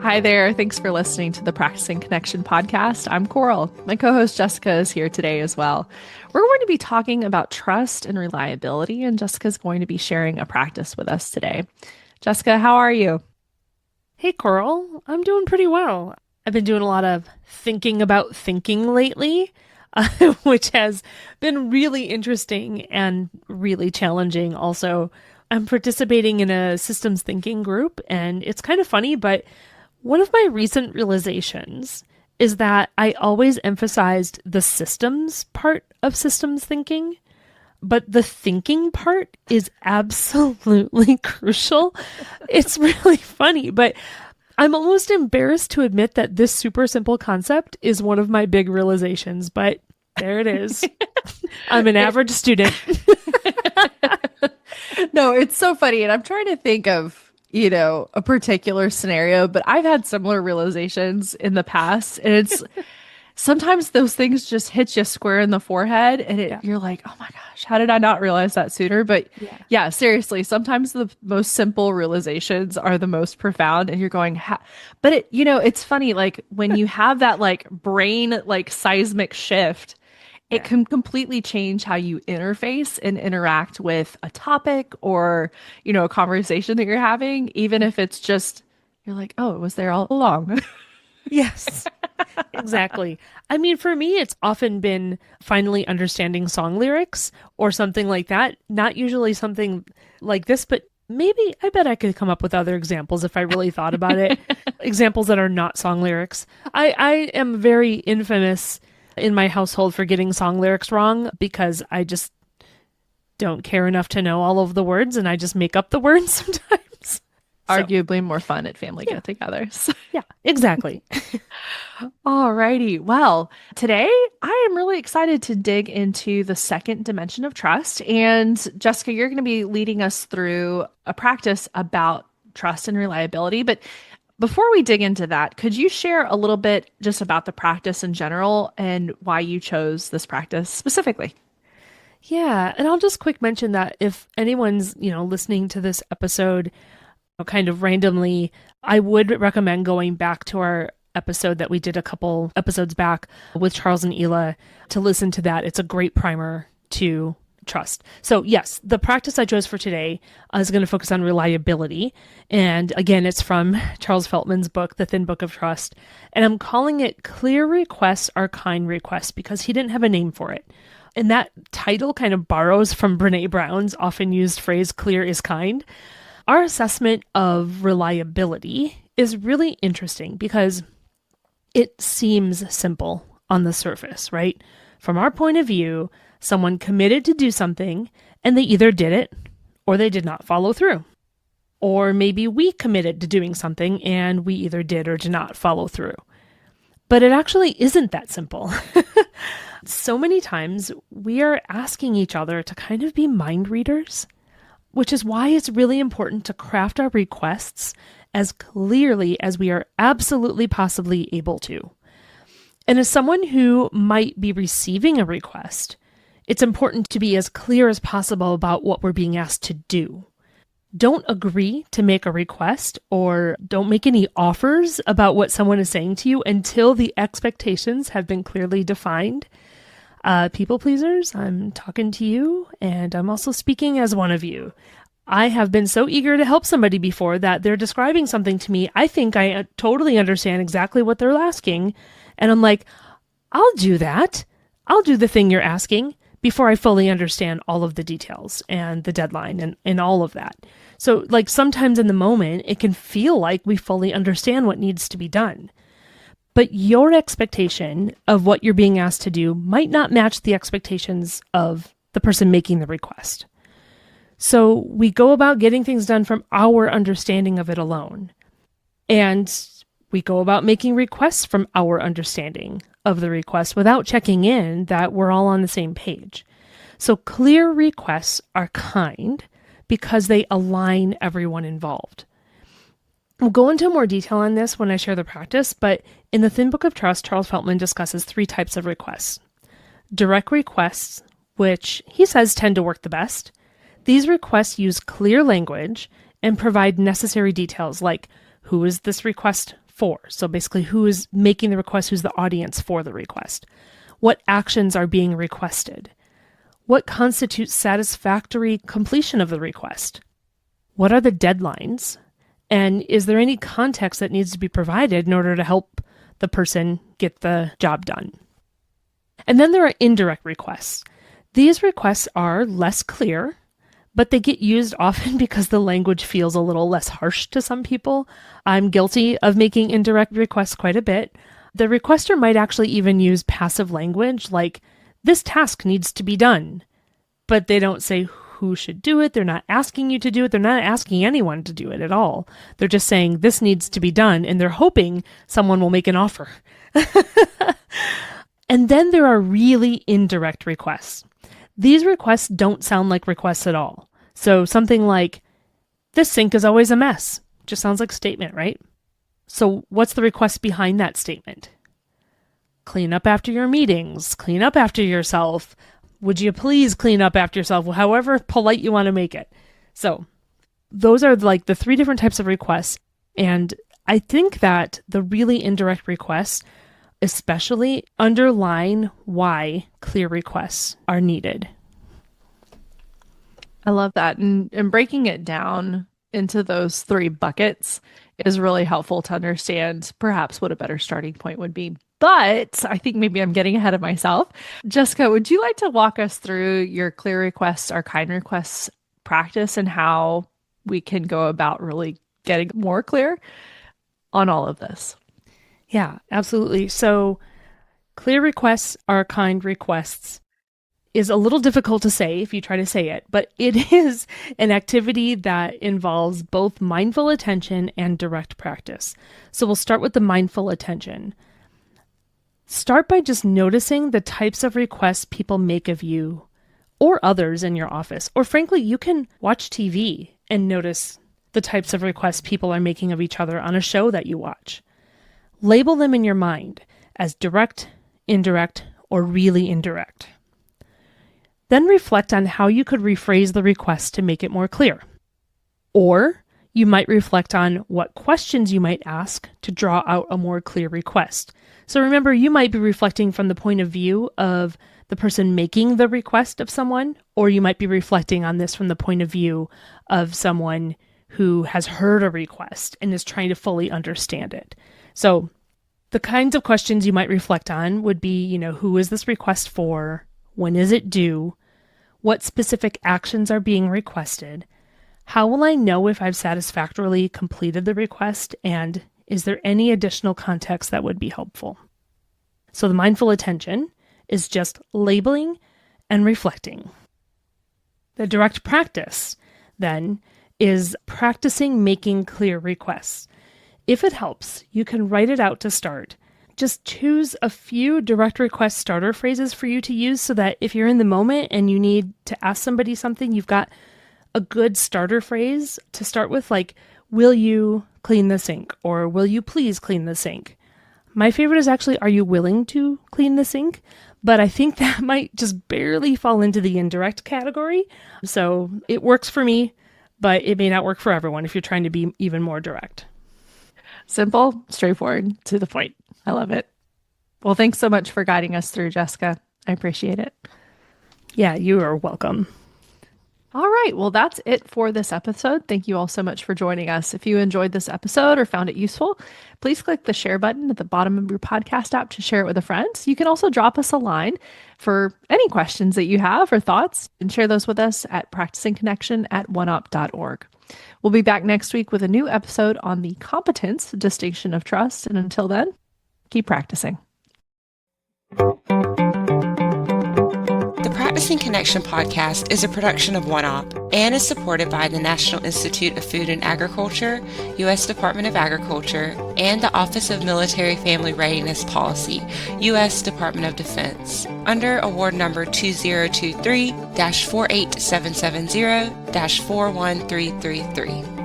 Hi there. Thanks for listening to the Practicing Connection podcast. I'm Coral. My co-host Jessica is here today as well. We're going to be talking about trust and reliability, and Jessica's going to be sharing a practice with us today. Jessica, how are you? Hey, Coral. I'm doing pretty well. I've been doing a lot of thinking about thinking lately, which has been really interesting and really challenging also. I'm participating in a systems thinking group, and it's kind of funny, but one of my recent realizations is that I always emphasized the systems part of systems thinking, but the thinking part is absolutely crucial. It's really funny, but I'm almost embarrassed to admit that this super simple concept is one of my big realizations, but there it is. I'm an average student. No, it's so funny. And I'm trying to think of, a particular scenario, but I've had similar realizations in the past. And it's sometimes those things just hit you square in the forehead and you're like, oh my gosh, how did I not realize that sooner? But yeah, seriously, sometimes the most simple realizations are the most profound and you're going, but it's funny. Like when you have that like brain, like seismic shift, it can completely change how you interface and interact with a topic or, a conversation that you're having, even if it's just, you're like, oh, it was there all along. Yes, exactly. I mean, for me, it's often been finally understanding song lyrics or something like that. Not usually something like this, but maybe I bet I could come up with other examples if I really thought about it. Examples that are not song lyrics. I am very infamous in my household for getting song lyrics wrong because I just don't care enough to know all of the words and I just make up the words sometimes. Arguably more fun at family get-togethers. Yeah, exactly. Alrighty. Well, today I am really excited to dig into the second dimension of trust. And Jessica, you're going to be leading us through a practice about trust and reliability. But before we dig into that, could you share a little bit just about the practice in general and why you chose this practice specifically? Yeah, and I'll just quick mention that if anyone's, listening to this episode kind of randomly, I would recommend going back to our episode that we did a couple episodes back with Charles and Ela to listen to that. It's a great primer to trust. So yes, the practice I chose for today is going to focus on reliability. And again, it's from Charles Feltman's book, The Thin Book of Trust. And I'm calling it Clear Requests Are Kind Requests because he didn't have a name for it. And that title kind of borrows from Brene Brown's often used phrase, clear is kind. Our assessment of reliability is really interesting because it seems simple on the surface, right? From our point of view, someone committed to do something and they either did it or they did not follow through. Or maybe we committed to doing something and we either did or did not follow through. But it actually isn't that simple. So many times we are asking each other to kind of be mind readers, which is why it's really important to craft our requests as clearly as we are absolutely possibly able to. And as someone who might be receiving a request, it's important to be as clear as possible about what we're being asked to do. Don't agree to make a request or don't make any offers about what someone is saying to you until the expectations have been clearly defined. People pleasers, I'm talking to you and I'm also speaking as one of you. I have been so eager to help somebody before that they're describing something to me. I think I totally understand exactly what they're asking. And I'm like, I'll do that. I'll do the thing you're asking before I fully understand all of the details and the deadline and all of that. So like sometimes in the moment, it can feel like we fully understand what needs to be done. But your expectation of what you're being asked to do might not match the expectations of the person making the request. So we go about getting things done from our understanding of it alone. And we go about making requests from our understanding of the request without checking in that we're all on the same page. So clear requests are kind because they align everyone involved. We'll go into more detail on this when I share the practice, but in the Thin Book of Trust, Charles Feltman discusses 3 types of requests. Direct requests, which he says tend to work the best. These requests use clear language and provide necessary details like who is this request for? So basically, who is making the request? Who's the audience for the request? What actions are being requested? What constitutes satisfactory completion of the request? What are the deadlines? And is there any context that needs to be provided in order to help the person get the job done? And then there are indirect requests. These requests are less clear, but they get used often because the language feels a little less harsh to some people. I'm guilty of making indirect requests quite a bit. The requester might actually even use passive language like, this task needs to be done, but they don't say who should do it. They're not asking you to do it. They're not asking anyone to do it at all. They're just saying this needs to be done, and they're hoping someone will make an offer. And then there are really indirect requests. These requests don't sound like requests at all. So something like, this sink is always a mess. Just sounds like a statement, right? So what's the request behind that statement? Clean up after your meetings. Clean up after yourself. Would you please clean up after yourself? However polite you want to make it. So those are like the 3 different types of requests. And I think that the really indirect requests especially underline why clear requests are needed. I love that. And breaking it down into those 3 buckets is really helpful to understand perhaps what a better starting point would be. But I think maybe I'm getting ahead of myself. Jessica, would you like to walk us through your clear requests or kind requests practice and how we can go about really getting more clear on all of this? Yeah, absolutely. So clear requests are kind requests is a little difficult to say if you try to say it, but it is an activity that involves both mindful attention and direct practice. So we'll start with the mindful attention. Start by just noticing the types of requests people make of you or others in your office. Or frankly, you can watch TV and notice the types of requests people are making of each other on a show that you watch. Label them in your mind as direct, indirect, or really indirect. Then reflect on how you could rephrase the request to make it more clear. Or you might reflect on what questions you might ask to draw out a more clear request. So remember, you might be reflecting from the point of view of the person making the request of someone, or you might be reflecting on this from the point of view of someone who has heard a request and is trying to fully understand it. So the kinds of questions you might reflect on would be, who is this request for? When is it due? What specific actions are being requested? How will I know if I've satisfactorily completed the request? And is there any additional context that would be helpful? So the mindful attention is just labeling and reflecting. The direct practice, then, is practicing making clear requests. If it helps, you can write it out to start. Just choose a few direct request starter phrases for you to use so that if you're in the moment and you need to ask somebody something, you've got a good starter phrase to start with, like, will you clean the sink? Or will you please clean the sink? My favorite is actually, are you willing to clean the sink? But I think that might just barely fall into the indirect category. So it works for me, but it may not work for everyone if you're trying to be even more direct. Simple, straightforward, to the point. I love it. Well, thanks so much for guiding us through, Jessica. I appreciate it. Yeah, you are welcome. All right. Well, that's it for this episode. Thank you all so much for joining us. If you enjoyed this episode or found it useful, please click the share button at the bottom of your podcast app to share it with a friend. You can also drop us a line for any questions that you have or thoughts and share those with us at practicingconnection@oneop.org. We'll be back next week with a new episode on the competence distinction of trust. And until then, keep practicing. The Practicing Connection podcast is a production of OneOp and is supported by the National Institute of Food and Agriculture, U.S. Department of Agriculture, and the Office of Military Family Readiness Policy, U.S. Department of Defense, under award number 2023-48770-41333.